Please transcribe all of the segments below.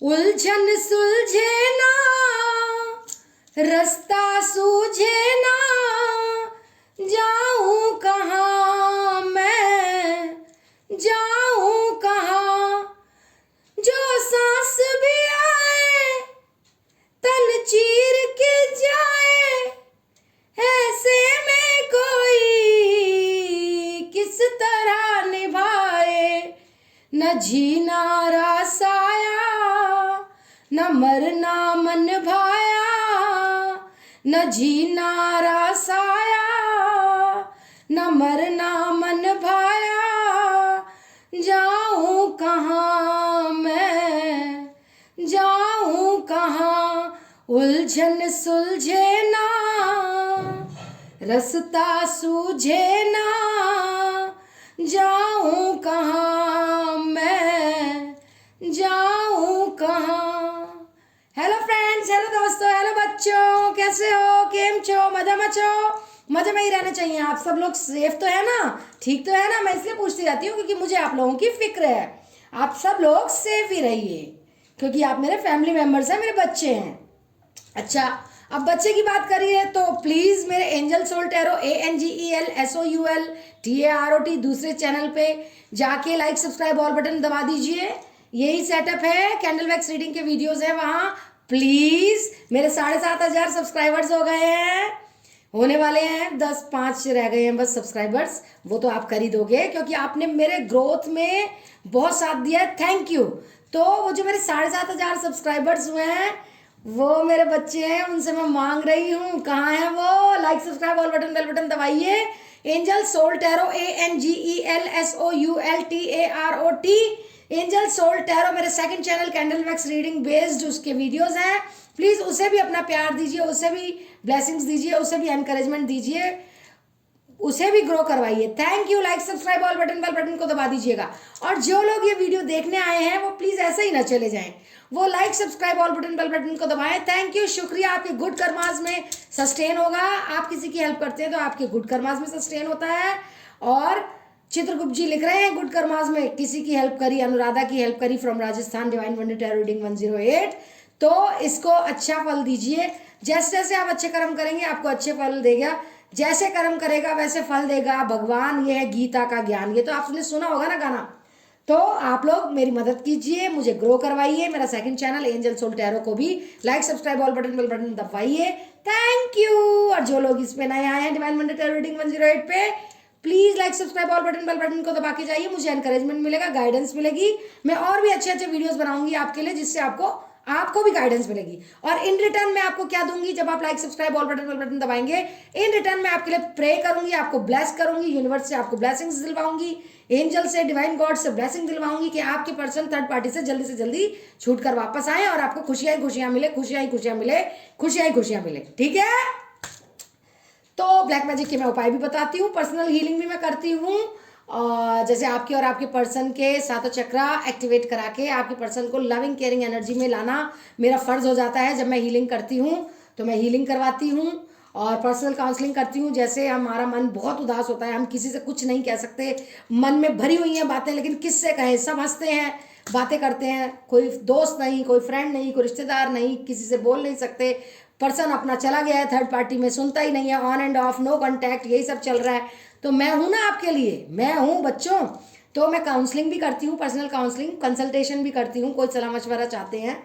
उलझन सुलझे ना, रास्ता सूझे ना, जाऊं कहाँ मैं, जाऊं कहाँ। जो सांस भी आए तन चीर के जाए, ऐसे में कोई किस तरह निभाए। न जीना रास आया, न मरना मन भाया, न जीना रास आया, न मरना मन भाया। जाऊं कहाँ मैं, जाऊं कहाँ। उलझन सुलझे ना, रास्ता सूझे ना, जाऊं कहाँ मैं, जाऊं कहाँ। हेलो फ्रेंड्स, हेलो दोस्तों, हेलो बच्चों, कैसे हो, केम छो, मजा मचो। मजे में ही रहना चाहिए। आप सब लोग सेफ तो है ना, ठीक तो है ना। मैं इसलिए पूछती रहती हूँ क्योंकि मुझे आप लोगों की फिक्र है। आप सब लोग सेफ ही रहिए क्योंकि आप मेरे फैमिली मेंबर्स हैं, मेरे बच्चे हैं। अच्छा, अब बच्चे की बात करिए तो प्लीज मेरे एंजल सोल टैरो ANGELSOULTAROT दूसरे चैनल पे जाके लाइक सब्सक्राइब ऑल बटन दबा दीजिए। यही सेटअप है, कैंडल वैक्स रीडिंग के वीडियोस है वहां। प्लीज, मेरे 7,500 सब्सक्राइबर्स हो गए हैं, होने वाले हैं 10, 5 रह गए हैं बस सब्सक्राइबर्स। वो तो आप कर ही दोगे क्योंकि आपने मेरे ग्रोथ में बहुत साथ दिया है, थैंक यू। तो वो जो मेरे 7,500 सब्सक्राइबर्स हुए हैं वो मेरे बच्चे हैं, उनसे मैं मांग रही हूँ, कहाँ है वो। Like subscribe all button bell button दबाइए। Angel soul tarot ANGELSOULTAROT angel soul tarot मेरे second channel candle wax reading based उसके वीडियोस हैं। प्लीज उसे भी अपना प्यार दीजिए, उसे भी ब्लेसिंग्स दीजिए, उसे भी एनकरेजमेंट दीजिए, उसे भी ग्रो करवाइए। Thank you. Like subscribe all button bell button को दबा दीजिएगा। और जो लोग ये वीडियो देखने आए हैं वो प्लीज ऐसे ही ना चले जाएं, वो like subscribe all button bell button को दबाएं। थैंक यू, शुक्रिया। आपके गुड कर्मास में सस्टेन होगा। आप किसी की हेल्प करते हैं तो आपके गुड कर्मास में सस्टेन होता है। और चित्रगुप्त जी लिख रहे हैं गुड कर्मास में किसी की हेल्प करी, अनुराधा की हेल्प करी from Rajasthan, divine wonder tarot reading 108। तो इसको अच्छा फल दीजिए। जैसे जैसे आप अच्छे कर्म करेंगे आपको अच्छे फल देगा, जैसे कर्म करेगा वैसे फल देगा भगवान। ये है गीता का ज्ञान, ये तो आपने सुना होगा ना गाना। तो आप लोग मेरी मदद कीजिए, मुझे ग्रो करवाइए। मेरा second channel angel soul tarot को भी like subscribe all button bell button दबाइए। Thank you. और जो लोग इस पे नए आए हैं डिवाइन वंडर टैरो रीडिंग 108 पे, please like subscribe all button bell button को दबा के जाइए। मुझे एनकरेजमेंट मिलेगा, गाइडेंस मिलेगी। मैं और भी अच्छे अच्छे वीडियोस बनाऊंगी आपके लिए जिससे आपको भी गाइडेंस मिलेगी। और इन रिटर्न मैं आपको क्या दूंगी जब आप like subscribe all button bell button दबाएंगे? इन रिटर्न मैं आपके लिए प्रे करूंगी, आपको ब्लेस करूंगी, यूनिवर्स से आपको ब्लेसिंग्स दिलवाऊंगी, एंजल से, डिवाइन गॉड से ब्लेसिंग दिलवाऊंगी कि आपके पर्सन थर्ड पार्टी से जल्दी छूट कर वापस आए और आपको खुशियां ही खुशियां मिले, खुशियां ही खुशियां मिले, खुशियां ही खुशियां मिले। ठीक है। तो ब्लैक मैजिक के मैं उपाय भी बताती हूँ, पर्सनल हीलिंग भी मैं करती हूँ। जैसे आपके और आपके पर्सन के सातों चक्रा एक्टिवेट करा के आपके पर्सन को लविंग केयरिंग एनर्जी में लाना मेरा फर्ज हो जाता है। जब मैं हीलिंग करती हूँ तो मैं हीलिंग करवाती हूँ और पर्सनल काउंसलिंग करती हूँ। जैसे हमारा मन बहुत उदास होता है, हम किसी से कुछ नहीं कह सकते, मन में भरी हुई हैं बातें, लेकिन किससे कहें, सब हंसते हैं, बातें करते हैं, कोई दोस्त नहीं, कोई फ्रेंड नहीं, कोई रिश्तेदार नहीं, किसी से बोल नहीं सकते, पर्सन अपना चला गया है थर्ड पार्टी में, सुनता ही नहीं है, on and off, no contact, यही सब चल रहा है। तो मैं हूं ना आपके लिए, मैं हूं बच्चों। तो मैं काउंसलिंग भी करती हूँ, पर्सनल काउंसलिंग, कंसल्टेशन भी करती हूँ। कोई सलाह मशवरा चाहते हैं,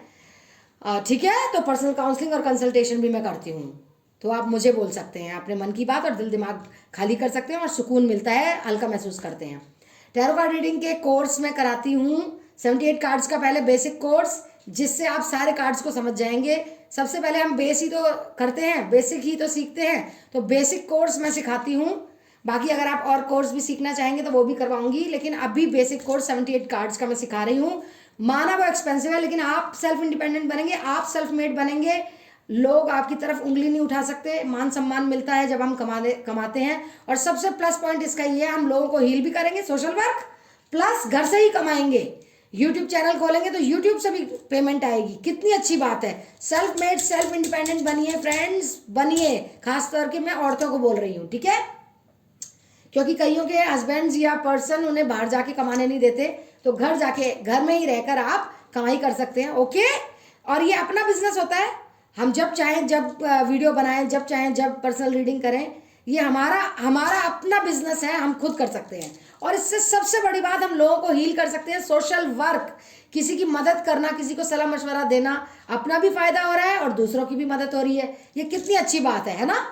ठीक है, तो पर्सनल काउंसलिंग और कंसल्टेशन भी मैं करती हूँ। तो आप मुझे बोल सकते हैं, अपने मन की बात, और दिल दिमाग खाली कर सकते हैं और सुकून मिलता है, हल्का महसूस करते हैं। टैरो कार्ड रीडिंग के कोर्स में कराती हूँ 78 कार्ड्स का पहले बेसिक कोर्स, जिससे आप सारे कार्ड्स को समझ जाएंगे। सबसे पहले हम बेस ही तो करते हैं, बेसिक ही तो सीखते हैं, तो बेसिक कोर्स मैं सिखाती हूँ। बाकी अगर आप और कोर्स भी सीखना चाहेंगे तो वो भी करवाऊंगी, लेकिन अभी बेसिक कोर्स 78 कार्ड्स का मैं सिखा रही हूँ। माना वो एक्सपेंसिव है, लेकिन आप सेल्फ इंडिपेंडेंट बनेंगे, आप सेल्फ मेड बनेंगे, लोग आपकी तरफ उंगली नहीं उठा सकते, मान सम्मान मिलता है जब हम कमाते हैं। और सबसे प्लस पॉइंट इसका ये है, हम लोगों को हील भी करेंगे, सोशल वर्क, प्लस घर से ही कमाएंगे। यूट्यूब चैनल खोलेंगे तो यूट्यूब से भी पेमेंट आएगी, कितनी अच्छी बात है। सेल्फ मेड, सेल्फ इंडिपेंडेंट बनिए फ्रेंड्स, बनिए। खासतौर के मैं औरतों को बोल रही हूँ, ठीक है, क्योंकि कईयों के हस्बैंड्स या पर्सन उन्हें बाहर जाके कमाने नहीं देते। तो घर में ही रहकर आप कमाई कर सकते हैं। ओके, और ये अपना बिजनेस होता है, हम जब चाहें जब वीडियो बनाएं, जब चाहें जब पर्सनल रीडिंग करें, ये हमारा हमारा अपना बिजनेस है, हम खुद कर सकते हैं। और इससे सबसे बड़ी बात, हम लोगों को हील कर सकते हैं। सोशल वर्क, किसी की मदद करना, किसी को सलाह मशवरा देना, अपना भी फायदा हो रहा है और दूसरों की भी मदद हो रही है। ये कितनी अच्छी बात है ना।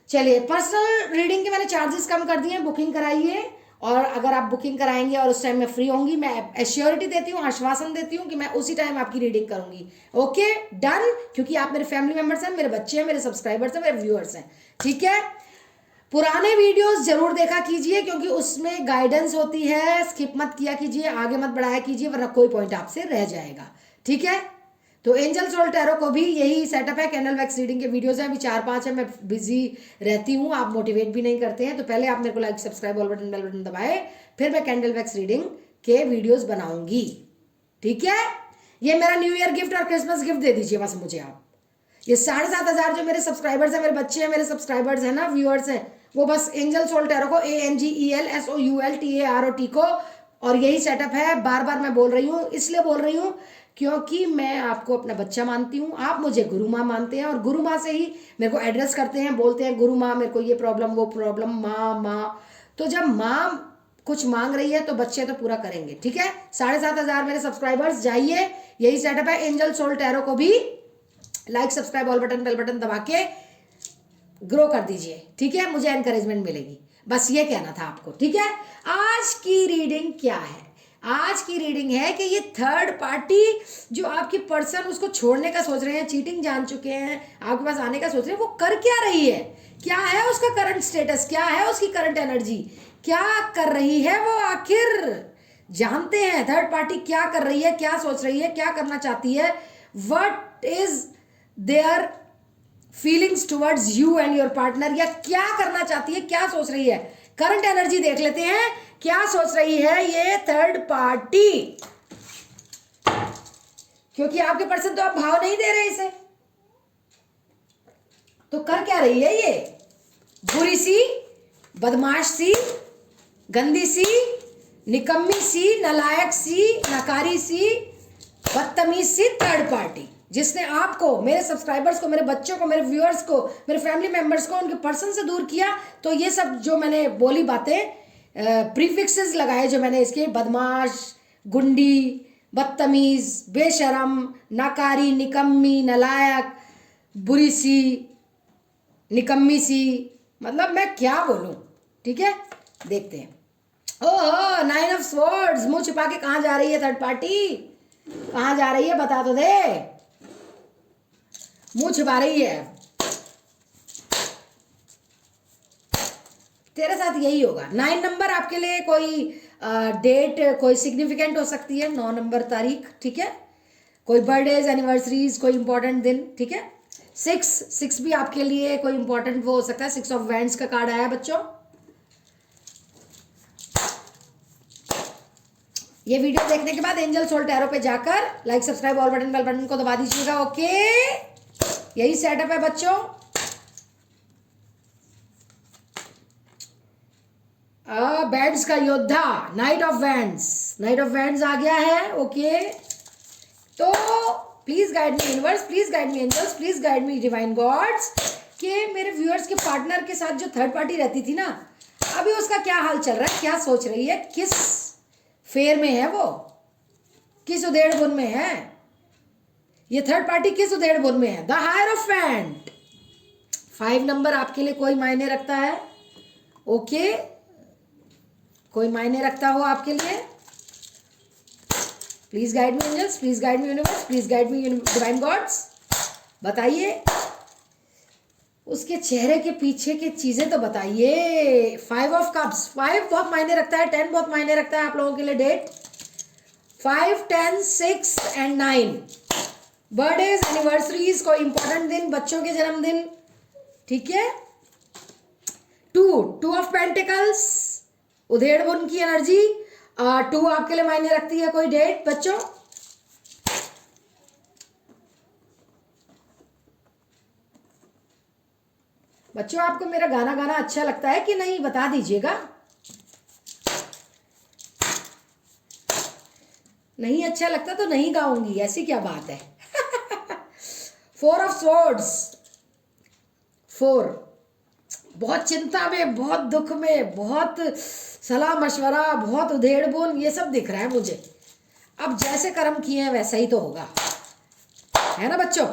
चलिए, पर्सनल रीडिंग के मैंने चार्जेस कम कर दिए हैं, बुकिंग कराइए। और अगर आप बुकिंग कराएंगे और उस टाइम मैं फ्री होंगी, मैं एश्योरिटी देती हूँ, आश्वासन देती हूँ कि मैं उसी टाइम आपकी रीडिंग करूंगी। Okay, done. क्योंकि आप मेरे फैमिली मेंबर्स हैं, मेरे बच्चे हैं, मेरे सब्सक्राइबर्स हैं, मेरे व्यूअर्स हैं। ठीक है, पुराने वीडियोस जरूर देखा कीजिए, क्योंकि उसमें गाइडेंस होती है। स्किप मत किया कीजिए, आगे मत बढ़ाया कीजिए, वरना कोई पॉइंट आपसे रह जाएगा। ठीक है, तो एंजल सोल टैरो को भी यही सेटअप है। कैंडल वैक्स रीडिंग के वीडियोस हैं, अभी 4-5 है, मैं बिजी रहती हूँ, आप मोटिवेट भी नहीं करते हैं। तो पहले आप मेरे को like, subscribe, all button, bell button दबाए, फिर मैं कैंडल वैक्स रीडिंग के वीडियोस बनाऊंगी। ठीक है, ये मेरा न्यू ईयर गिफ्ट और क्रिसमस गिफ्ट दे दीजिए बस मुझे आप। ये 7,500 जो मेरे सब्सक्राइबर्स हैं, मेरे बच्चे हैं, मेरे सब्सक्राइबर्स हैं ना, व्यूअर्स हैं, वो बस एंजल सोल टैरो को, ANGELSOULTAROT को, और यही सेटअप है। बार बार मैं बोल रही हूँ, इसलिए बोल रही हूँ क्योंकि मैं आपको अपना बच्चा मानती हूँ, आप मुझे गुरु माँ मानते हैं, और गुरु माँ से ही मेरे को एड्रेस करते हैं, बोलते हैं गुरु माँ मेरे को ये प्रॉब्लम, वो प्रॉब्लम, माँ। तो जब माँ कुछ मांग रही है तो बच्चे तो पूरा करेंगे। ठीक है, 7,500 मेरे सब्सक्राइबर्स, जाइए, यही सेटअप है। एंजल सोल टैरो को भी like, subscribe, all button, bell button दबा के ग्रो कर दीजिए। ठीक है, मुझे एनकरेजमेंट मिलेगी, बस ये कहना था आपको। ठीक है, आज की रीडिंग क्या है? आज की रीडिंग है कि ये थर्ड पार्टी जो आपकी पर्सन उसको छोड़ने का सोच रहे हैं, चीटिंग जान चुके हैं, आपके पास आने का सोच रहे हैं, वो कर क्या रही है, क्या है उसका करंट स्टेटस, क्या है उसकी करंट एनर्जी, क्या कर रही है वो आखिर। जानते हैं थर्ड पार्टी क्या कर रही है, क्या सोच रही है, क्या करना चाहती है, what is their feelings towards you and your partner, या क्या करना चाहती है, क्या सोच रही है। करंट एनर्जी देख लेते हैं, क्या सोच रही है ये थर्ड पार्टी, क्योंकि आपके पर्सन तो आप भाव नहीं दे रहे इसे, तो कर क्या रही है ये। बुरी सी, बदमाश सी, गंदी सी, निकम्मी सी, नालायक सी, नकारी सी, बदतमीज सी थर्ड पार्टी, जिसने आपको, मेरे सब्सक्राइबर्स को, मेरे बच्चों को, मेरे व्यूअर्स को, मेरे फैमिली मेंबर्स को उनके पर्सन से दूर किया। तो ये सब जो मैंने बोली बातें, प्रीफिक्सेस लगाए जो मैंने इसके, बदमाश, गुंडी, बदतमीज, बेशरम, नाकारी, निकम्मी, नालायक, बुरी सी, निकम्मी सी, मतलब मैं क्या बोलूं। ठीक है, देखते हैं। ओहो, 9 ऑफ स्वॉर्ड्स, मुंह छिपा के कहां जा रही है थर्ड पार्टी, कहां जा रही है बता तो दे, मुंह छिपा रही है। तेरे साथ यही होगा। 9 नंबर आपके लिए कोई डेट, कोई सिग्निफिकेंट हो सकती है, 9 नंबर तारीख। ठीक है, कोई बर्थडेज, एनिवर्सरीज, कोई इंपॉर्टेंट दिन। ठीक है, 6 भी आपके लिए कोई इंपॉर्टेंट वो हो सकता है। 6 ऑफ वैंड्स का कार्ड आया है बच्चों। ये वीडियो देखने के बाद एंजल सोल टैरो पे जाकर like, subscribe, all button, bell button को दबा दीजिएगा। ओके, यही सेटअप है बच्चों। बैंड्स का योद्धा, knight of wands, knight of wands आ गया है। ओके, तो please guide me universe, please guide me angels, please guide me divine gods, कि मेरे व्यूअर्स के पार्टनर के साथ जो थर्ड पार्टी रहती थी ना, अभी उसका क्या हाल चल रहा है, क्या सोच रही है, किस फेर में है वो, किस उधेड़ बुन में है ये थर्ड पार्टी, किस उधेड़ बुन में है। द हायरोफेंट, 5 नंबर आपके लिए कोई मायने रखता है। ओके, कोई मायने रखता हो आपके लिए। Please guide me angels, please guide me universe, please guide me divine gods, बताइए उसके चेहरे के पीछे की चीजें तो बताइए। 5 ऑफ कप्स, 5 बहुत मायने रखता है, 10 बहुत मायने रखता है आप लोगों के लिए। डेट 5, 10, 6 एंड 9, बर्थडेज, एनिवर्सरीज, कोई इंपॉर्टेंट दिन, बच्चों के जन्मदिन। ठीक है, 2 ऑफ पेंटिकल्स, उधेड़ बुन की एनर्जी। 2 आपके लिए मायने रखती है कोई डेट बच्चों। बच्चों, आपको मेरा गाना गाना अच्छा लगता है कि नहीं, बता दीजिएगा। नहीं अच्छा लगता तो नहीं गाऊंगी, ऐसी क्या बात है। 4 ऑफ स्वॉर्ड्स, 4, बहुत चिंता में, बहुत दुख में, बहुत सलाह मशवरा, बहुत उधेड़ बुन, ये सब दिख रहा है मुझे। अब जैसे कर्म किए हैं वैसा ही तो होगा, है ना बच्चों।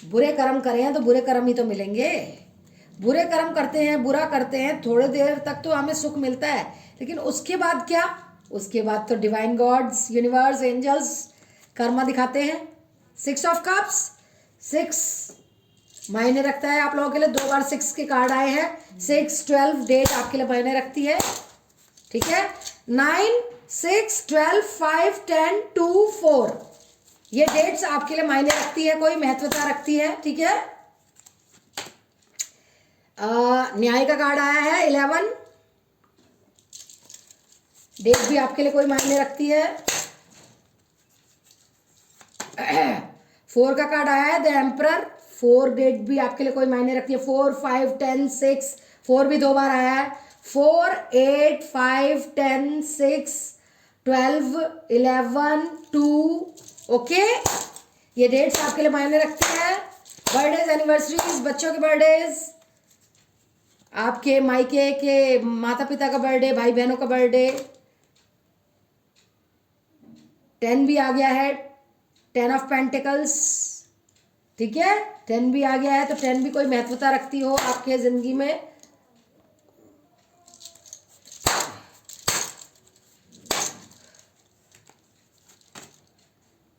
बुरे कर्म करें हैं तो बुरे कर्म ही तो मिलेंगे। बुरे कर्म करते हैं, बुरा करते हैं, थोड़ी देर तक तो हमें सुख मिलता है, लेकिन उसके बाद क्या, उसके बाद तो divine gods, universe, angels karma दिखाते हैं। 6 ऑफ कप्स, 6 मायने रखता है आप लोगों के लिए। 2 बार 6 के कार्ड आए हैं। 6, 12 डेट आपके लिए मायने रखती है, ठीक है। 9, 6, 12, 5, 10, 2, 4 ये डेट्स आपके लिए मायने रखती है, कोई महत्वता रखती है, ठीक है। न्याय का कार्ड आया है 11, डेट भी आपके लिए कोई मायने रखती है। 4 का कार्ड आया है द एम्परर, 4 डेट भी आपके लिए कोई मायने रखती है। 4, 5, 10, 6, 4 भी 2 बार आया है। 4, 8, 5, 10, 6, 12, 11, 2, ओके। ये डेट्स आपके लिए मायने रखती है। बर्थडेज, एनिवर्सरीज, बच्चों के बर्थडेज, आपके मायके के माता पिता का बर्थडे, भाई बहनों का बर्थडे। 10 भी आ गया है, 10 ऑफ पेंटिकल्स, ठीक है। 10 भी आ गया है, तो 10 भी कोई महत्वता रखती हो आपके जिंदगी में।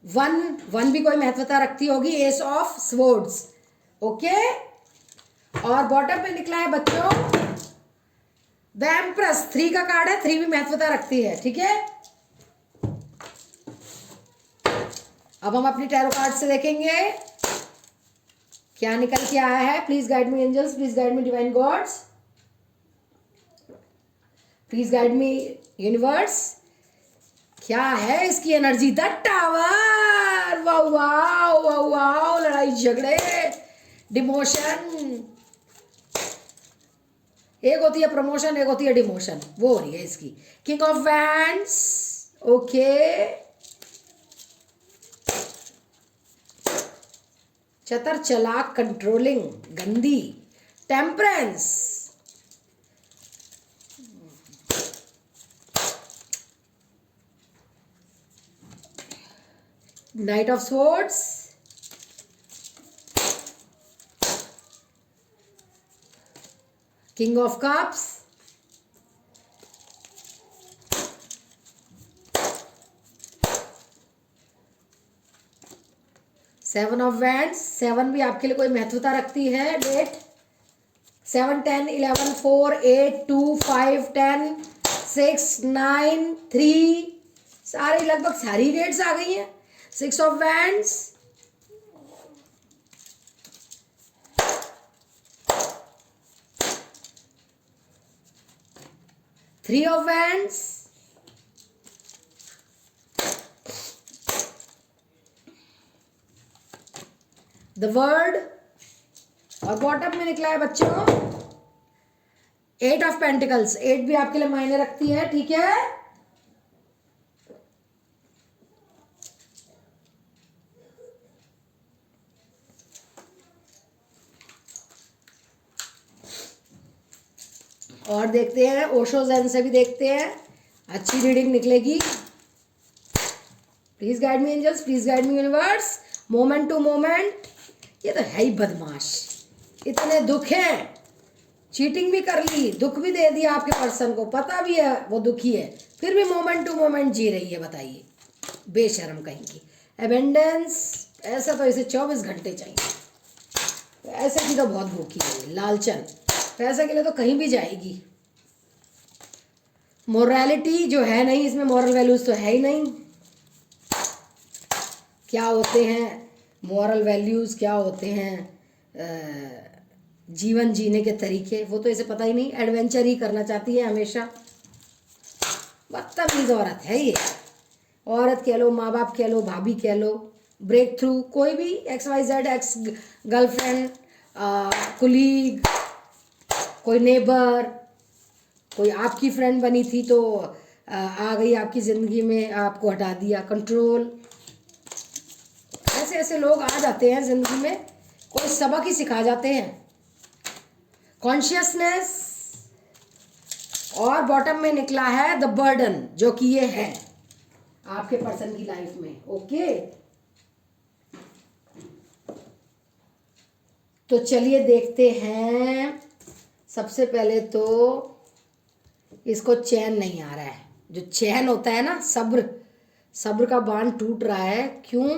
वन भी कोई महत्वता रखती होगी, एस ऑफ स्वॉर्ड्स, ओके। और बॉटम पे निकला है बच्चों द एम्प्रेस, 3 का कार्ड है, 3 भी महत्वता रखती है, ठीक है। अब हम अपनी टैरो कार्ड से देखेंगे क्या निकल के आया है। Please guide me angels, please guide me divine gods, please guide me universe. क्या है इसकी एनर्जी, द टावर, वाह वाह वाह वाह, लड़ाई झगड़े, डिमोशन, एक होती है प्रमोशन, एक होती है डिमोशन, वो हो रही है इसकी। King of wands, okay. चतर, चलाक, कंट्रोलिंग, गंदी, temperance, knight of swords, king of cups, seven of wands, 7 भी आपके लिए कोई महत्वता रखती है डेट। 7, 10, 11, 4, 8, 2, 5, 10, 6, 9, 3, सारी लगभग सारी डेट्स आ गई हैं। 6 of wands, three of wands, the word, और बॉटम में निकला है बच्चों 8 ऑफ पेंटिकल्स, 8 भी आपके लिए मायने रखती है, ठीक है। और देखते हैं ओशो ज़ेन से भी देखते हैं, अच्छी रीडिंग निकलेगी। Please guide me angels, please guide me universe, moment to moment. ये तो है ही बदमाश, इतने दुख हैं, चीटिंग भी कर ली, दुख भी दे दिया आपके पर्सन को, पता भी है वो दुखी है, फिर भी मोमेंट टू मोमेंट जी रही है, बताइए, बेशर्म कहीं की। एबेंडेंस, ऐसा तो इसे 24 घंटे चाहिए, ऐसे की तो बहुत भूखी है। लालचन, पैसे के लिए तो कहीं भी जाएगी। मोरालिटी जो है नहीं, इसमें मॉरल वैल्यूज तो है ही नहीं। क्या होते हैं मॉरल वैल्यूज, क्या होते हैं जीवन जीने के तरीके, वो तो इसे पता ही नहीं। एडवेंचर ही करना चाहती है हमेशा, बदतमीज औरत है ये। औरत कह लो, माँ बाप कह लो, भाभी कह लो, ब्रेक थ्रू, कोई भी XYZ, एक्स गर्लफ्रेंड, कुलीग, कोई नेबर, कोई आपकी फ्रेंड बनी थी तो आ गई आपकी ज़िंदगी में, आपको हटा दिया, कंट्रोल। ऐसे ऐसे लोग आ जाते हैं ज़िंदगी में, कोई सबक ही सिखा जाते हैं। कॉन्शियसनेस और बॉटम में निकला है द बर्डन, जो कि ये है आपके पर्सन की लाइफ में। ओके, तो चलिए देखते हैं। सबसे पहले तो इसको चैन नहीं आ रहा है। जो चैन होता है ना, सब्र, सब्र का बांध टूट रहा है। क्यों?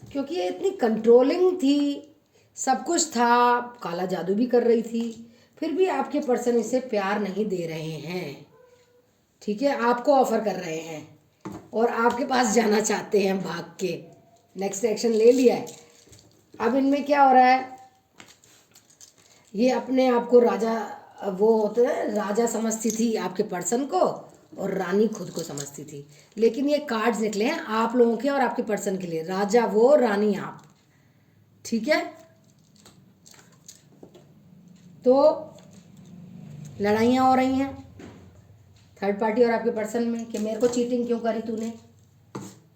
क्योंकि ये इतनी कंट्रोलिंग थी, सब कुछ था, काला जादू भी कर रही थी, फिर भी आपके पर्सन इसे प्यार नहीं दे रहे हैं। ठीक है, आपको ऑफर कर रहे हैं और आपके पास जाना चाहते हैं भाग के। नेक्स्ट एक्शन ले लिया है। अब इनमें क्या हो रहा है, ये अपने आप को राजा, वो होते हैं राजा समझती थी आपके पर्सन को, और रानी खुद को समझती थी। लेकिन ये कार्ड्स निकले हैं आप लोगों के और आपके पर्सन के लिए, राजा वो, रानी आप। ठीक है, तो लड़ाइयाँ हो रही हैं थर्ड पार्टी और आपके पर्सन में कि मेरे को चीटिंग क्यों करी तूने,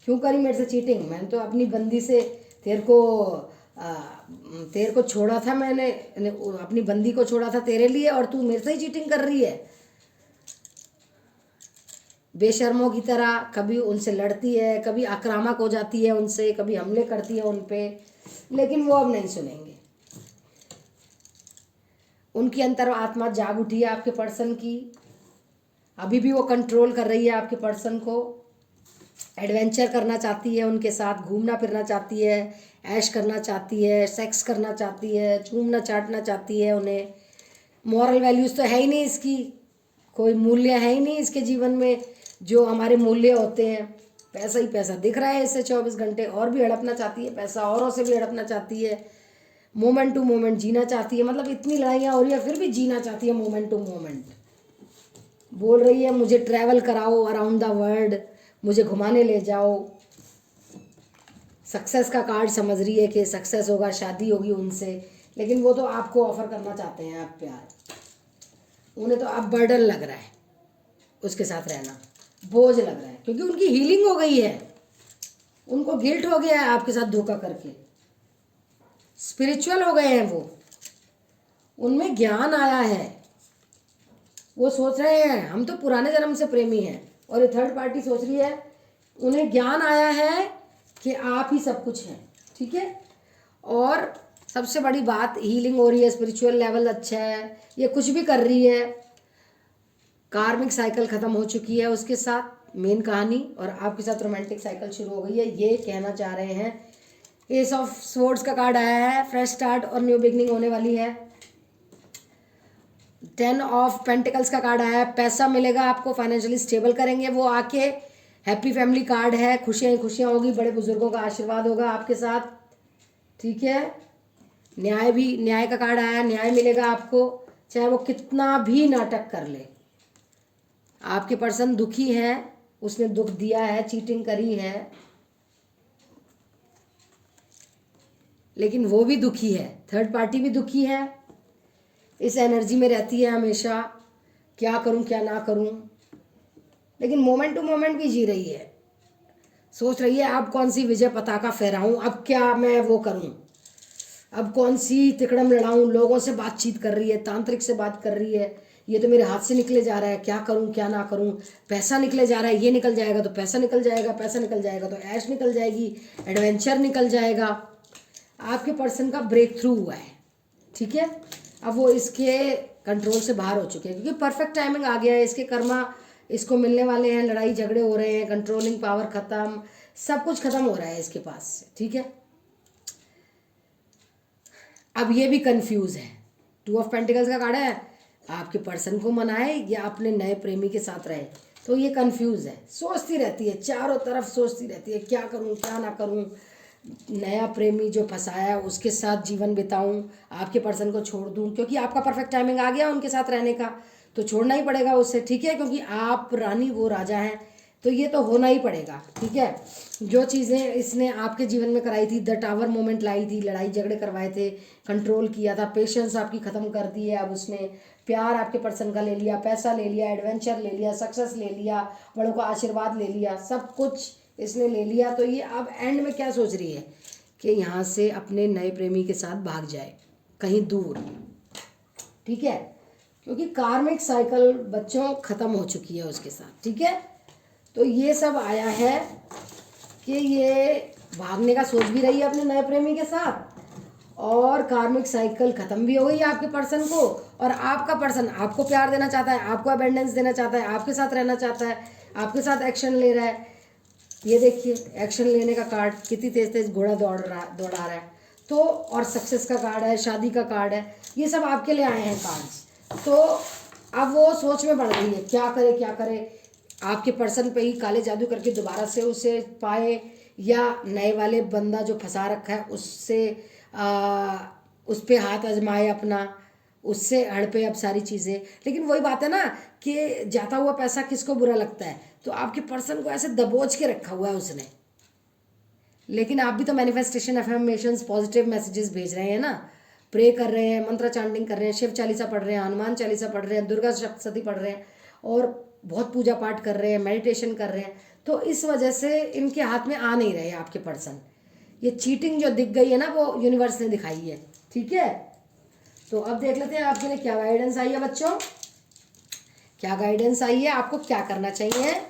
क्यों करी मेरे से चीटिंग? मैंने तो अपनी बंदी से तेरे को छोड़ा था, मैंने अपनी बंदी को छोड़ा था तेरे लिए, और तू मेरे से ही चीटिंग कर रही है। बेशर्मों की तरह कभी उनसे लड़ती है, कभी आक्रामक हो जाती है उनसे, कभी हमले करती है उन पे, लेकिन वो अब नहीं सुनेंगे। उनकी अंतर आत्मा जाग उठी है आपके पर्सन की, अभी भी वो कंट्रोल कर रही है आपके पर्सन को। एडवेंचर करना चाहती है उनके साथ, घूमना फिरना चाहती है, ऐश करना चाहती है, सेक्स करना चाहती है, चूमना चाटना चाहती है उन्हें। मॉरल वैल्यूज़ तो है ही नहीं इसकी, कोई मूल्य है ही नहीं इसके जीवन में जो हमारे मूल्य होते हैं। पैसा ही पैसा दिख रहा है इसे 24 घंटे, और भी हड़पना चाहती है पैसा, औरों से भी हड़पना चाहती है, मोमेंट टू मोमेंट जीना चाहती है। मतलब इतनी लड़ाइयाँ हो रही है फिर भी जीना चाहती है मोमेंट टू मोमेंट। बोल रही है मुझे ट्रैवल कराओ अराउंड द वर्ल्ड, मुझे घुमाने ले जाओ। सक्सेस का कार्ड समझ रही है कि सक्सेस होगा, शादी होगी उनसे, लेकिन वो तो आपको ऑफर करना चाहते हैं आप प्यार। उन्हें तो अब बर्डन लग रहा है उसके साथ रहना, बोझ लग रहा है, क्योंकि उनकी हीलिंग हो गई है, उनको गिल्ट हो गया है आपके साथ धोखा करके, स्पिरिचुअल हो गए हैं वो, उनमें ज्ञान आया है। वो सोच रहे हैं हम तो पुराने जन्म से प्रेमी हैं, और ये थर्ड पार्टी सोच रही है, उन्हें ज्ञान आया है कि आप ही सब कुछ हैं। ठीक है, और सबसे बड़ी बात हीलिंग हो रही है, स्पिरिचुअल लेवल अच्छा है, ये कुछ भी कर रही है। कार्मिक साइकिल ख़त्म हो चुकी है उसके साथ मेन कहानी, और आपके साथ रोमांटिक साइकिल शुरू हो गई है, ये कहना चाह रहे हैं। एस ऑफ स्वॉर्ड्स का कार्ड आया है, फ्रेश स्टार्ट और न्यू बिगनिंग होने वाली है। 10 ऑफ पेंटिकल्स का कार्ड आया है, पैसा मिलेगा आपको, फाइनेंशियली स्टेबल करेंगे वो आके। हैप्पी फैमिली कार्ड है, खुशियाँ खुशियाँ होगी, बड़े बुजुर्गों का आशीर्वाद होगा आपके साथ। ठीक है, न्याय भी, न्याय का कार्ड आया, न्याय मिलेगा आपको, चाहे वो कितना भी नाटक कर ले। आपके पर्सन दुखी है, उसने दुख दिया है, चीटिंग करी है, लेकिन वो भी दुखी है, थर्ड पार्टी भी दुखी है, इस एनर्जी में रहती है हमेशा, क्या करूं क्या ना करूं, लेकिन मोमेंट टू मोमेंट भी जी रही है। सोच रही है अब कौन सी विजय पताका फहराऊं, अब क्या मैं वो करूं, अब कौन सी तिकड़म लड़ाऊं। लोगों से बातचीत कर रही है, तांत्रिक से बात कर रही है, ये तो मेरे हाथ से निकले जा रहा है, क्या करूं क्या ना करूं। पैसा निकले जा रहा है, ये निकल जाएगा तो पैसा निकल जाएगा, पैसा निकल जाएगा तो ऐश निकल जाएगी, एडवेंचर निकल जाएगा। आपके पर्सन का ब्रेक थ्रू हुआ है। ठीक है, अब वो इसके कंट्रोल से बाहर हो चुके हैं, क्योंकि परफेक्ट टाइमिंग आ गया है, इसके कर्मा इसको मिलने वाले हैं, लड़ाई झगड़े हो रहे हैं, कंट्रोलिंग पावर खत्म, सब कुछ खत्म हो रहा है इसके पास से। ठीक है, अब ये भी कंफ्यूज है। 2 ऑफ पेंटिकल्स का कार्ड है, आपके पर्सन को मनाए या अपने नए प्रेमी के साथ रहे, तो ये कंफ्यूज है, सोचती रहती है, चारों तरफ सोचती रहती है, क्या करूं क्या ना करूं, नया प्रेमी जो फंसाया है उसके साथ जीवन बिताऊं, आपके पर्सन को छोड़ दूं, क्योंकि आपका परफेक्ट टाइमिंग आ गया उनके साथ रहने का, तो छोड़ना ही पड़ेगा उससे। ठीक है, क्योंकि आप रानी वो राजा हैं, तो ये तो होना ही पड़ेगा। ठीक है, जो चीज़ें इसने आपके जीवन में कराई थी, द टावर मोमेंट लाई थी, लड़ाई झगड़े करवाए थे, कंट्रोल किया था, पेशेंस आपकी ख़त्म कर दी है अब उसने, प्यार आपके पर्सन का ले लिया, पैसा ले लिया, एडवेंचर ले लिया, सक्सेस ले लिया, बड़ों का आशीर्वाद ले लिया, सब कुछ इसने ले लिया। तो ये अब एंड में क्या सोच रही है कि यहाँ से अपने नए प्रेमी के साथ भाग जाए कहीं दूर, ठीक है, क्योंकि कार्मिक साइकिल बच्चों ख़त्म हो चुकी है उसके साथ, ठीक है। तो ये सब आया है कि ये भागने का सोच भी रही है अपने नए प्रेमी के साथ, और कार्मिक साइकिल ख़त्म भी हो गई है आपके पर्सन को, और आपका पर्सन आपको प्यार देना चाहता है, आपको अबेंडेंस देना चाहता है, आपके साथ रहना चाहता है, आपके साथ एक्शन ले रहा है। ये देखिए एक्शन लेने का कार्ड, कितनी तेज तेज घोड़ा दौड़ा रहा है। तो और सक्सेस का कार्ड है, शादी का कार्ड है, ये सब आपके लिए आए हैं कार्ड्स। तो अब वो सोच में पड़ रही है क्या करे क्या करे, आपके पर्सन पे ही काले जादू करके दोबारा से उसे पाए, या नए वाले बंदा जो फंसा रखा है उससे उस पर हाथ आजमाए अपना, उससे हड़पे अब सारी चीज़ें। लेकिन वही बात है ना कि जाता हुआ पैसा किसको बुरा लगता है, तो आपके पर्सन को ऐसे दबोच के रखा हुआ है उसने। लेकिन आप भी तो मैनिफेस्टेशन, अफर्मेशंस, पॉजिटिव मैसेजेस भेज रहे हैं ना, प्रे कर रहे हैं, मंत्र चांटिंग कर रहे हैं, शिव चालीसा पढ़ रहे हैं, हनुमान चालीसा पढ़ रहे हैं, दुर्गा सप्तशती पढ़ रहे हैं, और बहुत पूजा पाठ कर रहे हैं, मेडिटेशन कर रहे हैं। तो इस वजह से इनके हाथ में आ नहीं रहे आपके पर्सन। ये चीटिंग जो दिख गई है ना वो यूनिवर्स ने दिखाई है, ठीक है। तो अब देख लेते हैं आपके लिए क्या गाइडेंस आई है बच्चों, क्या गाइडेंस आई है, आपको क्या करना चाहिए।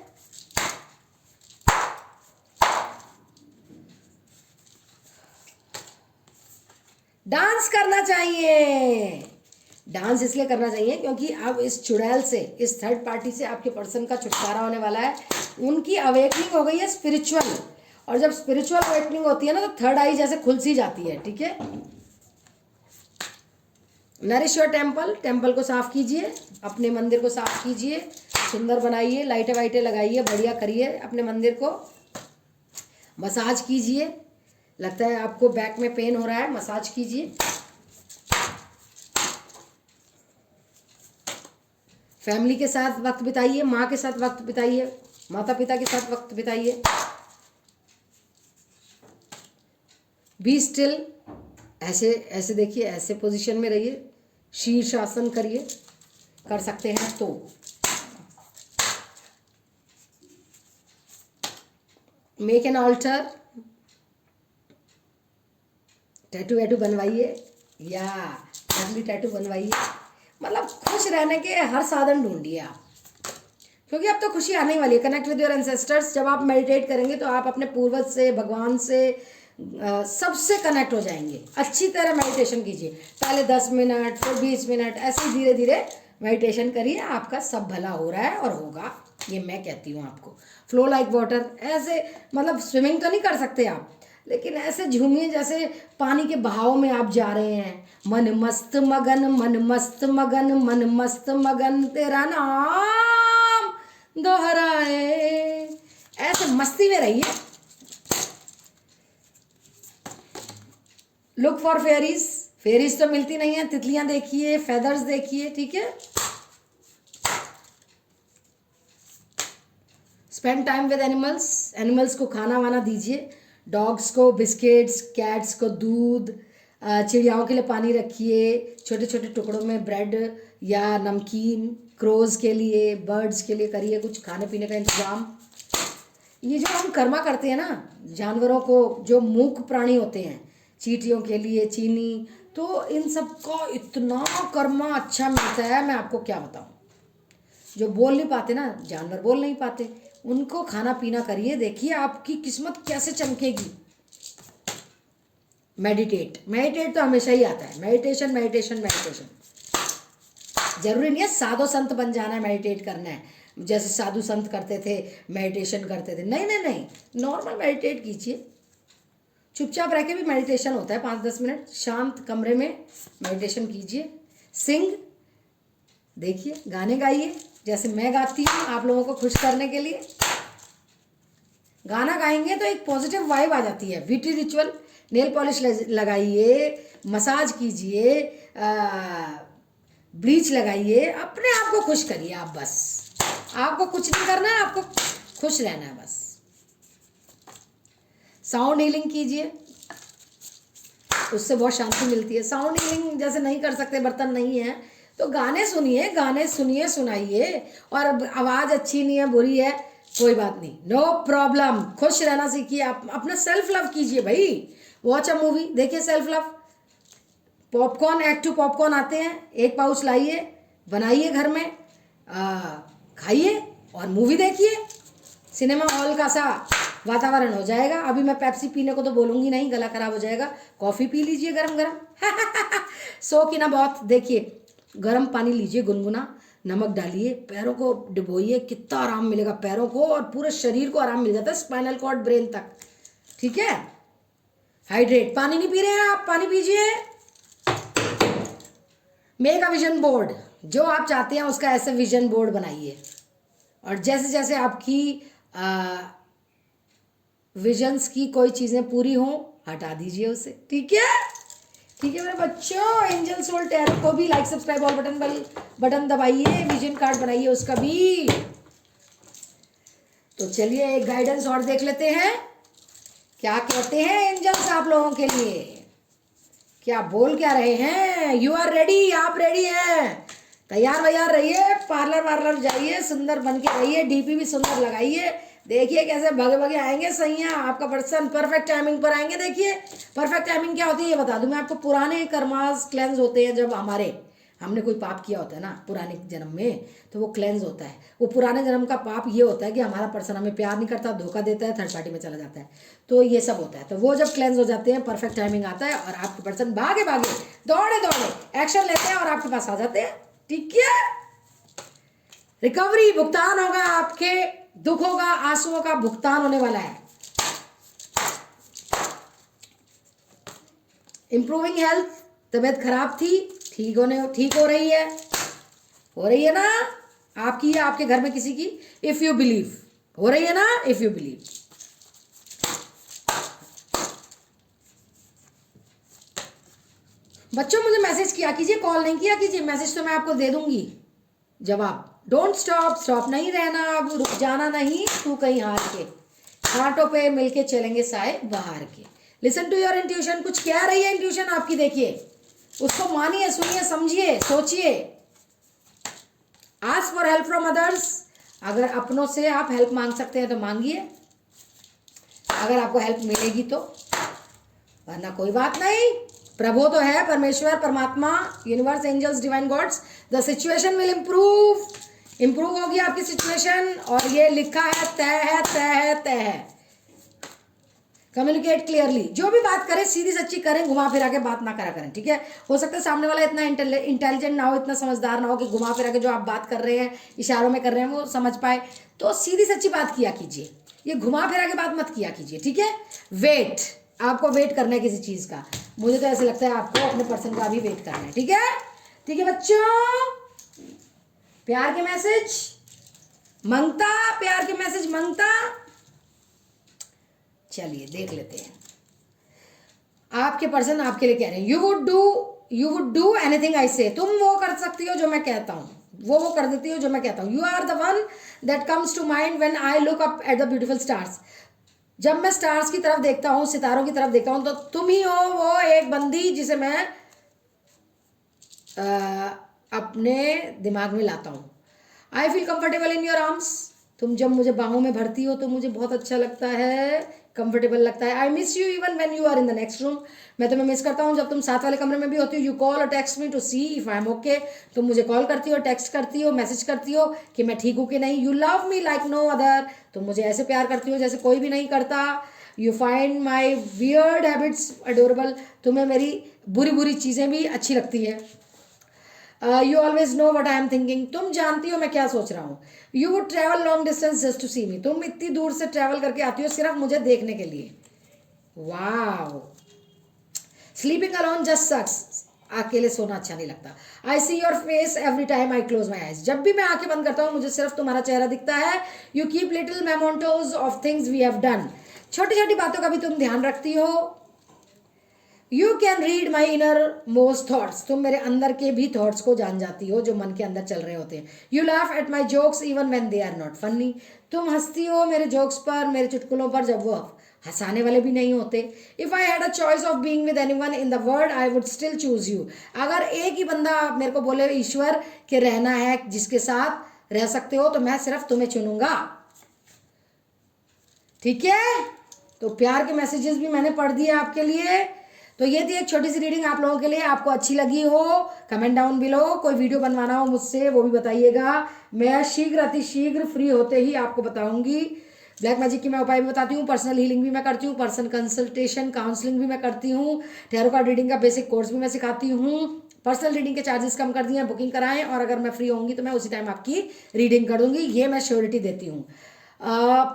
डांस करना चाहिए। डांस इसलिए करना चाहिए क्योंकि अब इस चुड़ैल से, इस थर्ड पार्टी से आपके पर्सन का छुटकारा होने वाला है। उनकी अवेकनिंग हो गई है स्पिरिचुअल, और जब स्पिरिचुअल अवेकनिंग होती है ना तो थर्ड आई जैसे खुल सी जाती है, ठीक है। नरिश योर टेम्पल, टेम्पल को साफ कीजिए, अपने मंदिर को साफ कीजिए, सुंदर बनाइए, लाइटें वाइटें लगाइए, बढ़िया करिए अपने मंदिर को, मसाज कीजिए। लगता है आपको बैक में पेन हो रहा है, मसाज कीजिए। फैमिली के साथ वक्त बिताइए, माँ के साथ वक्त बिताइए, माता पिता के साथ वक्त बिताइए। बी स्टिल, ऐसे ऐसे देखिए, ऐसे पोजीशन में रहिए, शीर्षासन करिए, कर सकते हैं तो। मेक एन ऑल्टर, टैटू वैटू बनवाइए, या असली टैटू बनवाइए। मतलब खुश रहने के हर साधन ढूंढिए आप, क्योंकि अब तो खुशी आने ही वाली है। कनेक्ट विद योर एंसेस्टर्स, जब आप मेडिटेट करेंगे तो आप अपने पूर्वज से, भगवान से, सबसे कनेक्ट हो जाएंगे। अच्छी तरह मेडिटेशन कीजिए, पहले 10 मिनट, फिर 20 मिनट, ऐसे ही धीरे धीरे मेडिटेशन करिए, आपका सब भला हो रहा है और होगा, ये मैं कहती हूँ आपको। फ्लो लाइक वाटर, ऐसे मतलब स्विमिंग तो नहीं कर सकते आप, लेकिन ऐसे झूमिए जैसे पानी के बहाव में आप जा रहे हैं। मन मस्त मगन, मन मस्त मगन, मन मस्त मगन, तेरा नाम दोहराए, ऐसे मस्ती में रहिए। लुक फॉर फेरीज, फेरीज तो मिलती नहीं है, तितलियां देखिए, फेदर्स देखिए, ठीक है। Spend time with animals, animals को खाना वाना दीजिए, डॉग्स को बिस्किट्स, कैट्स को दूध, चिड़ियाओं के लिए पानी रखिए, छोटे छोटे टुकड़ों में ब्रेड या नमकीन, क्रोज के लिए, बर्ड्स के लिए करिए कुछ खाने पीने का इंतजाम। ये जो हम कर्मा करते हैं ना जानवरों को, जो मूक प्राणी होते हैं, चींटियों के लिए चीनी, तो इन सब का इतना कर्मा अच्छा मिलता है, मैं आपको क्या बताऊं। जो बोल नहीं पाते ना जानवर, बोल नहीं पाते, उनको खाना पीना करिए, देखिए आपकी किस्मत कैसे चमकेगी। मेडिटेट, मेडिटेट तो हमेशा ही आता है, मेडिटेशन मेडिटेशन मेडिटेशन। जरूरी नहीं है साधु संत बन जाना है, मेडिटेट करना है, जैसे साधु संत करते थे, मेडिटेशन करते थे, नहीं नहीं नहीं, नॉर्मल मेडिटेट कीजिए। चुपचाप रह के भी मेडिटेशन होता है, 5-10 मिनट शांत कमरे में मेडिटेशन कीजिए। सिंग, देखिए, गाने गाइए जैसे मैं गाती हूँ आप लोगों को खुश करने के लिए। गाना गाएंगे तो एक पॉजिटिव वाइब आ जाती है। ब्यूटी रिचुअल, नेल पॉलिश लगाइए, मसाज कीजिए, ब्लीच लगाइए, अपने आप को खुश करिए आप। बस आपको कुछ नहीं करना है, आपको खुश रहना है बस। साउंड हीलिंग कीजिए, उससे बहुत शांति मिलती है। साउंड हीलिंग जैसे नहीं कर सकते, बर्तन नहीं है, तो गाने सुनिए सुनाइए। और आवाज़ अच्छी नहीं है, बुरी है, कोई बात नहीं, नो प्रॉब्लम, खुश रहना सीखिए। आप अपना सेल्फ लव कीजिए भाई। वॉच अ मूवी, देखिए self love. Popcorn, active popcorn आते हैं, एक पाउच लाइए, बनाइए घर में, खाइए और मूवी देखिए। सिनेमा हॉल का सा वातावरण हो जाएगा। अभी मैं पेप्सी पीने को तो बोलूँगी नहीं, गला खराब हो जाएगा। कॉफ़ी पी लीजिए गरम गरम। सो की ना बहुत। देखिए, गरम पानी लीजिए गुनगुना, नमक डालिए, पैरों को डुबोइए, कितना आराम मिलेगा पैरों को, और पूरे शरीर को आराम मिल जाता है, स्पाइनल कॉर्ड, ब्रेन तक। ठीक है। हाइड्रेट, पानी नहीं पी रहे हैं आप, पानी पीजिए। मेक अ विजन बोर्ड, जो आप चाहते हैं उसका ऐसे विजन बोर्ड बनाइए, और जैसे जैसे आपकी विजन्स की कोई चीज़ें पूरी हों, हटा दीजिए उसे। ठीक है, ठीक है मेरे बच्चों। एंजल सोल टैरो को भी लाइक, सब्सक्राइब और बटन दबाइए, विजन कार्ड बनाइए उसका भी। तो चलिए एक गाइडेंस और देख लेते हैं, क्या कहते हैं एंजल्स आप लोगों के लिए, क्या बोल क्या रहे हैं। यू आर रेडी, आप रेडी हैं, तैयार वैयार रहिए, पार्लर वार्लर जाइए, सुंदर बन के रहिए, डीपी भी सुंदर लगाइए। देखिए कैसे भगे भगे आएंगे सैया, आपका पर्सन परफेक्ट टाइमिंग पर आएंगे। देखिए परफेक्ट टाइमिंग क्या होती है ये बता दूं मैं आपको। पुराने कर्मास क्लेंस होते हैं, जब हमने कोई पाप किया होता है ना पुराने जन्म में, तो वो क्लेंस होता है। वो पुराने जन्म का पाप ये होता है कि हमारा पर्सन हमें प्यार नहीं करता, धोखा देता है, थर्ड पार्टी में चला जाता है, तो ये सब होता है। तो वो जब क्लेंस हो जाते हैं, परफेक्ट टाइमिंग आता है, और आपके पर्सन भागे भागे दौड़े दौड़े एक्शन लेते हैं और आपके पास आ जाते हैं। ठीक है, रिकवरी, भुगतान होगा, आपके दुख होगा, आंसुओं का भुगतान होने वाला है। इंप्रूविंग हेल्थ, तबीयत खराब थी, ठीक हो रही है ना आपकी या आपके घर में किसी की। इफ यू बिलीव, हो रही है ना, इफ यू बिलीव। बच्चों मुझे मैसेज किया कीजिए, कॉल नहीं किया कीजिए, मैसेज तो मैं आपको दे दूंगी जवाब। डोंट स्टॉप नहीं रहना, अब रुक जाना नहीं, तू कहीं हार के, घाटों पे मिलके चलेंगे साए बाहर के। लिसन टू योर इंट्यूशन, कुछ कह रही है इंट्यूशन आपकी, देखिए उसको मानिए, सुनिए, समझिए, सोचिए। Ask for help from others, अगर अपनों से आप हेल्प मांग सकते हैं तो मांगिए, अगर आपको हेल्प मिलेगी तो, वरना कोई बात नहीं। प्रभु तो है, परमेश्वर, परमात्मा, universe, angels, divine gods. The situation will improve होगी आपकी सिचुएशन, और ये लिखा है, तय है। कम्युनिकेट क्लियरली, जो भी बात करें सीधी सच्ची करें, घुमा फिरा के बात ना करा करें। ठीक है, हो सकता है सामने वाला इतना इंटेलिजेंट ना हो, इतना समझदार ना हो कि घुमा फिरा के जो आप बात कर रहे हैं, इशारों में कर रहे हैं, वो समझ पाए। तो सीधी सच्ची बात किया कीजिए, ये घुमा फिरा के बात मत किया कीजिए। ठीक है, वेट, आपको वेट करना है किसी चीज़ का। मुझे तो ऐसे लगता है आपको अपने पर्सन का भी वेट करना है। ठीक है, ठीक है बच्चों, प्यार के मैसेज मांगता, प्यार के मैसेज मांगता। चलिए देख लेते हैं आपके पर्सन आपके लिए कह रहे हैं। You would do anything I से, तुम वो कर सकती हो जो मैं कहता हूँ, वो कर देती हो जो मैं कहता हूँ। You are the one that comes to mind when I look up at the beautiful stars, जब मैं स्टार्स की तरफ देखता हूँ, सितारों की तरफ देखता हूँ, तो तुम ही हो वो एक बंदी जिसे मैं अपने दिमाग में लाता हूँ। I feel comfortable in your arms, तुम जब मुझे बाहों में भरती हो तो मुझे बहुत अच्छा लगता है, कंफर्टेबल लगता है। I miss you even when you are in the next room, मैं तुम्हें मिस करता हूँ जब तुम साथ वाले कमरे में भी होती हो। यू कॉल और text me to see if I am okay, तुम मुझे कॉल करती हो, टेक्स्ट करती हो, मैसेज करती हो कि मैं ठीक हूँ कि नहीं। You love me like no other, तुम मुझे ऐसे प्यार करती हो जैसे कोई भी नहीं करता। You find my weird habits adorable, तुम्हें मेरी बुरी बुरी चीज़ें भी अच्छी लगती है। You always know what I am thinking, तुम जानती हो मैं क्या सोच रहा हूँ। You would travel long distance just to see me, तुम इतनी दूर से ट्रेवल करके आती हो सिर्फ मुझे देखने के लिए। Wow, sleeping alone just sucks, अकेले सोना अच्छा नहीं लगता। I see your face every time I close my eyes, जब भी मैं आंखें बंद करता हूँ मुझे सिर्फ तुम्हारा चेहरा दिखता है। You keep little mementos of things we have done, छोटी छोटी बातों का भी तुम ध्यान रखती हो। You can read my innermost thoughts, तुम मेरे अंदर के भी थॉट्स को जान जाती हो जो मन के अंदर चल रहे होते हैं। You laugh at my jokes even when they are not funny, तुम हंसती हो मेरे जोक्स पर, मेरे चुटकुलों पर, जब वो हंसाने वाले भी नहीं होते। If I had a choice of being with anyone in the world I would still choose you, अगर एक ही बंदा मेरे को बोले ईश्वर के रहना है जिसके साथ रह सकते हो तो मैं सिर्फ तुम्हें चुनूंगा। ठीक है, तो प्यार के मैसेजेस भी मैंने पढ़ दिए आपके लिए। तो ये थी एक छोटी सी रीडिंग आप लोगों के लिए। आपको अच्छी लगी हो कमेंट डाउन बिलो, कोई वीडियो बनवाना हो मुझसे वो भी बताइएगा, मैं शीघ्र अति शीघ्र फ्री होते ही आपको बताऊंगी। ब्लैक मैजिक की मैं उपाय भी बताती हूँ, पर्सनल हीलिंग भी मैं करती हूँ, पर्सनल कंसल्टेशन काउंसलिंग भी मैं करती हूँ, टैरो कार्ड रीडिंग का बेसिक कोर्स भी मैं सिखाती हूँ। पर्सनल रीडिंग के चार्जेस कम कर दिए हैं, बुकिंग कराएं, और अगर मैं फ्री होंगी तो मैं उसी टाइम आपकी रीडिंग कर दूंगी, ये मैं श्योरिटी देती हूँ।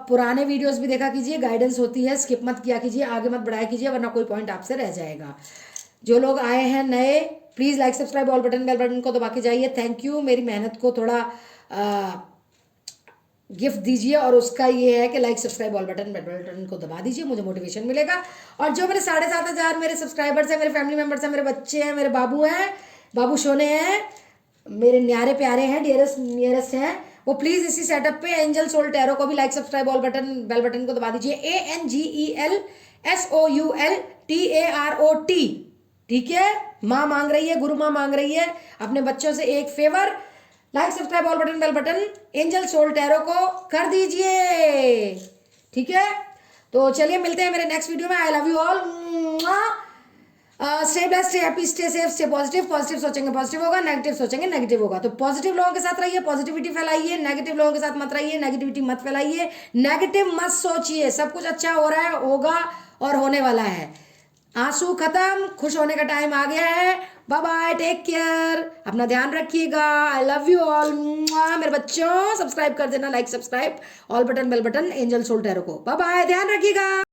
पुराने वीडियोस भी देखा कीजिए, गाइडेंस होती है, स्किप मत किया कीजिए, आगे मत बढ़ाया कीजिए वरना कोई पॉइंट आपसे रह जाएगा। जो लोग आए हैं नए, please like subscribe all button bell button को दबा के जाइए। थैंक यू, मेरी मेहनत को थोड़ा गिफ्ट दीजिए, और उसका ये है कि like subscribe all button bell button को दबा दीजिए, मुझे मोटिवेशन मिलेगा। और जो मेरे 7,500 मेरे सब्सक्राइबर्स हैं, मेरे फैमिली मेम्बर्स हैं, मेरे बच्चे हैं, मेरे बाबू हैं, बाबू सोने हैं, मेरे न्यारे प्यारे हैं, डियरेस्ट नियरेस्ट हैं, वो प्लीज़ इसी सेटअप पे एंजल सोल टैरो को भी like subscribe all button bell button को दबा दीजिए। ANGELSOULTAROT, ठीक है। माँ मांग रही है, गुरु माँ मांग रही है अपने बच्चों से एक favour, like subscribe all button bell button angel soul tarot को कर दीजिए, ठीक है। तो चलिए मिलते हैं मेरे नेक्स्ट वीडियो में। आई love you all. Stay blessed, stay happy, stay safe, stay positive. Positive सोचेंगे पॉजिटिव होगा, नेगेटिव सोचेंगे नेगेटिव होगा। तो पॉजिटिव लोगों के साथ रहिए, पॉजिटिविटी फैलाइए, नेगेटिव लोगों के साथ मत रहिए, नेगेटिविटी मत फैलाइए, नेगेटिव मत सोचिए। सब कुछ अच्छा हो रहा है, होगा और होने वाला है। आंसू खत्म, खुश होने का टाइम आ गया है। बाय बाय, टेक केयर, अपना ध्यान रखिएगा। I love you all. मेरे बच्चों सब्सक्राइब कर देना, like subscribe all button bell button angel soul tarot को। बाय बाय, ध्यान रखिएगा।